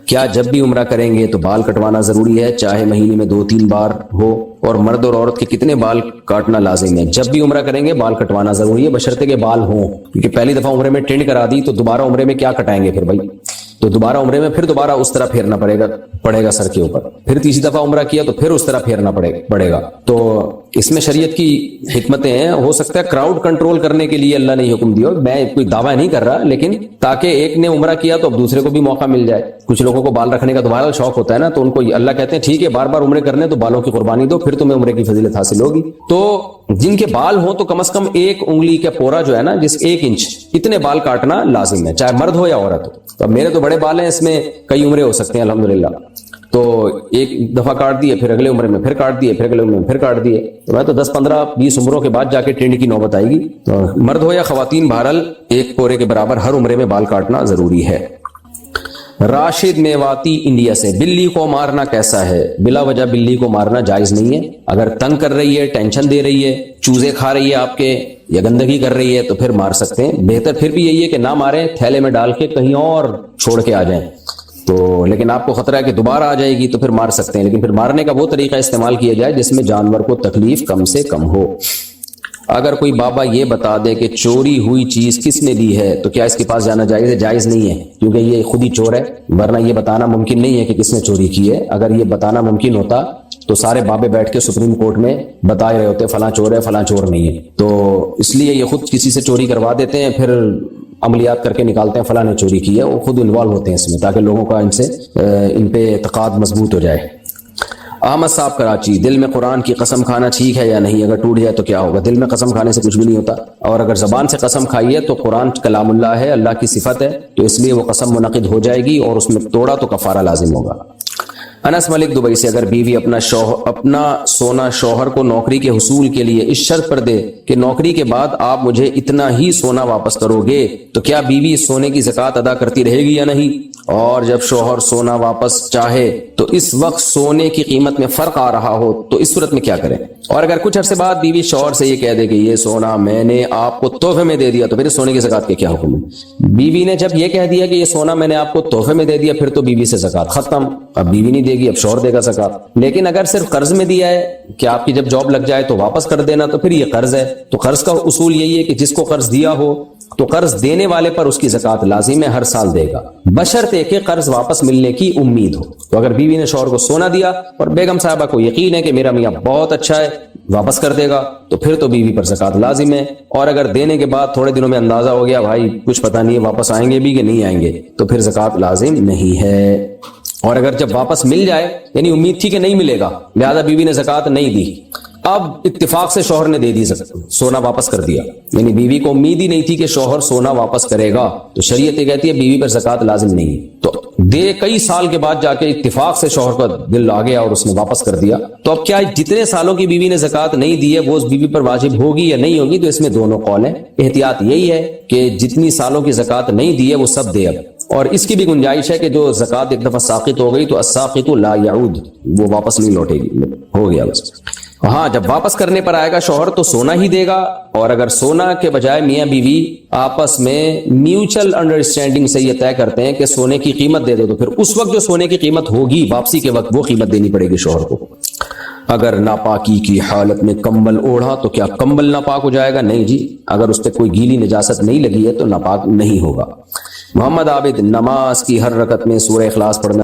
کیا جب بھی عمرہ کریں گے تو بال کٹوانا ضروری ہے، چاہے مہینے میں 2-3 بار ہو؟ اور مرد اور عورت کے کتنے بال کاٹنا لازم ہے؟ جب بھی عمرہ کریں گے بال کٹوانا ضروری ہے، بشرطے کے بال ہوں، کیونکہ پہلی دفعہ عمرے میں ٹینڈ کرا دی تو دوبارہ عمرے میں کیا کٹائیں گے پھر بھائی، تو دوبارہ عمرے میں پھر دوبارہ اس طرح پھیرنا پڑے گا سر کے اوپر، پھر تیسری دفعہ عمرہ کیا تو پھر اس طرح پھیرنا پڑے گا، تو اس میں شریعت کی حکمتیں ہیں. ہو سکتا ہے کراؤڈ کنٹرول کرنے کے لیے اللہ نے حکم دیا. میں کوئی دعویٰ نہیں کر رہا, لیکن تاکہ ایک نے عمرہ کیا تو اب دوسرے کو بھی موقع مل جائے. کچھ لوگوں کو بال رکھنے کا تو بہرحال شوق ہوتا ہے نا, تو ان کو اللہ کہتے ہیں ٹھیک ہے بار بار عمرے کرنے تو بالوں کی قربانی دو, پھر تمہیں عمرے کی فضیلت حاصل ہوگی. تو جن کے بال ہوں تو کم از کم 1 انگلی کا پورا جو ہے نا, جس 1 انچ اتنے بال کاٹنا لازم ہے, چاہے مرد ہو یا عورت ہو. تو اب میرے تو بڑے بال ہیں, اس میں کئی عمرے ہو سکتے ہیں الحمدللہ. تو ایک دفعہ کاٹ دیے, پھر اگلے عمرے میں پھر کاٹ دیے, پھر اگلے عمرے میں پھر کاٹ دیے. تو میں تو 10 15 20 عمروں کے بعد جا کے ٹرینڈ کی نوبت آئے گی. تو مرد ہو یا خواتین, بہرحال 1 پورے کے برابر ہر عمرے میں بال کاٹنا ضروری ہے. راشد میواتی انڈیا سے, بلی کو مارنا کیسا ہے؟ بلا وجہ بلی کو مارنا جائز نہیں ہے. اگر تنگ کر رہی ہے, ٹینشن دے رہی ہے, چوزے کھا رہی ہے آپ کے, یا گندگی کر رہی ہے تو پھر مار سکتے ہیں. بہتر پھر بھی یہی ہے کہ نہ ماریں, تھیلے میں ڈال کے کہیں اور چھوڑ کے آ جائیں. تو لیکن آپ کو خطرہ ہے کہ دوبارہ آ جائے گی تو پھر مار سکتے ہیں, لیکن پھر مارنے کا وہ طریقہ استعمال کیا جائے جس میں جانور کو تکلیف کم سے کم ہو. اگر کوئی بابا یہ بتا دے کہ چوری ہوئی چیز کس نے دی ہے تو کیا اس کے پاس جانا جائز ہے؟ جائز نہیں ہے, کیونکہ یہ خود ہی چور ہے. ورنہ یہ بتانا ممکن نہیں ہے کہ کس نے چوری کی ہے. اگر یہ بتانا ممکن ہوتا تو سارے بابے بیٹھ کے سپریم کورٹ میں بتا رہے ہوتے فلاں چور ہے فلاں چور نہیں ہے. تو اس لیے یہ خود کسی سے چوری کروا دیتے ہیں, پھر عملیات کر کے نکالتے ہیں فلاں نے چوری کی ہے. وہ خود انوالو ہوتے ہیں اس میں, تاکہ لوگوں کا ان پہ اعتقاد مضبوط ہو جائے. احمد صاحب کراچی, دل میں قرآن کی قسم کھانا ٹھیک ہے یا نہیں؟ اگر ٹوٹ جائے تو کیا ہوگا؟ دل میں قسم کھانے سے کچھ بھی نہیں ہوتا, اور اگر زبان سے قسم کھائی ہے تو قرآن کلام اللہ ہے, اللہ کی صفت ہے, تو اس لیے وہ قسم منعقد ہو جائے گی, اور اس میں توڑا تو کفارہ لازم ہوگا. انس ملک دبئی سے, اگر بیوی اپنا سونا شوہر کو نوکری کے حصول کے لیے اس شرط پر دے کہ نوکری کے بعد آپ مجھے اتنا ہی سونا واپس کرو گے, تو کیا بیوی اس سونے کی زکوٰۃ ادا کرتی رہے گی یا نہیں؟ اور جب شوہر سونا واپس چاہے تو اس وقت سونے کی قیمت میں فرق آ رہا ہو تو اس صورت میں کیا کریں؟ اور اگر کچھ عرصے بعد بیوی شوہر سے یہ کہہ دے کہ یہ سونا میں نے آپ کو تحفے میں دے دیا, تو پھر سونے کی زکوٰۃ کے کیا حکم ہے؟ بیوی نے جب یہ کہہ دیا کہ یہ سونا میں نے آپ کو تحفے میں دے دیا, پھر تو بیوی سے زکوٰۃ ختم. اب بیوی نہیں دے گی, اب شوہر دے گا زکوٰۃ. لیکن اگر صرف قرض میں دیا ہے کہ آپ کی جب جاب لگ جائے تو واپس کر دینا, تو پھر یہ قرض ہے. تو قرض کا اصول یہی ہے کہ جس کو قرض دیا ہو تو قرض دینے والے پر اس کی زکوٰۃ لازم ہے, ہر سال دے گا, بشرطے کہ قرض واپس ملنے کی امید ہو. تو اگر بیوی نے شوہر کو سونا دیا اور بیگم صاحبہ کو یقین ہے کہ میرا میاں بہت اچھا ہے, واپس کر دے گا, تو پھر تو بیوی پر زکوٰۃ لازم ہے. اور اگر دینے کے بعد تھوڑے دنوں میں اندازہ ہو گیا بھائی کچھ پتہ نہیں ہے واپس آئیں گے بھی کہ نہیں آئیں گے, تو پھر زکوٰۃ لازم نہیں ہے. اور اگر جب واپس مل جائے, یعنی امید تھی کہ نہیں ملے گا, لہذا بیوی نے زکوٰۃ نہیں دی, اب اتفاق سے شوہر نے دے دی سونا واپس کر دیا, یعنی بیوی کو امید ہی نہیں تھی کہ شوہر سونا واپس کرے گا, تو شریعت یہ کہتی ہے بیوی پر زکوٰۃ لازم نہیں ہے. تو دے کئی سال کے بعد جا کے اتفاق سے شوہر کا دل آ گیا اور اس نے واپس کر دیا, تو اب کیا جتنے سالوں کی بیوی نے زکوٰۃ نہیں دی ہے وہ اس بیوی پر واجب ہوگی یا نہیں ہوگی؟ تو اس میں دونوں قول ہیں. احتیاط یہی ہے کہ جتنی سالوں کی زکوٰۃ نہیں دی ہے وہ سب دے اب, اور اس کی بھی گنجائش ہے کہ جو زکوٰۃ ایک دفعہ ساقط ہو گئی تو الساقط لا یعود, وہ واپس نہیں لوٹے گی, ہو گیا بس. ہاں جب واپس کرنے پر آئے گا شوہر تو سونا ہی دے گا, اور اگر سونا کے بجائے میاں بیوی آپس میں میوچل انڈرسٹینڈنگ سے یہ طے کرتے ہیں کہ سونے کی قیمت دے دو, تو پھر اس وقت جو سونے کی قیمت ہوگی واپسی کے وقت وہ قیمت دینی پڑے گی شوہر کو. اگر ناپاکی کی حالت میں کمبل اوڑھا تو کیا کمبل ناپاک ہو جائے گا؟ نہیں جی, اگر اس پہ کوئی گیلی نجاست نہیں لگی ہے تو ناپاک نہیں ہوگا. محمد عابد, نماز کی ہر رکعت میں سورہ اخلاص پڑھنا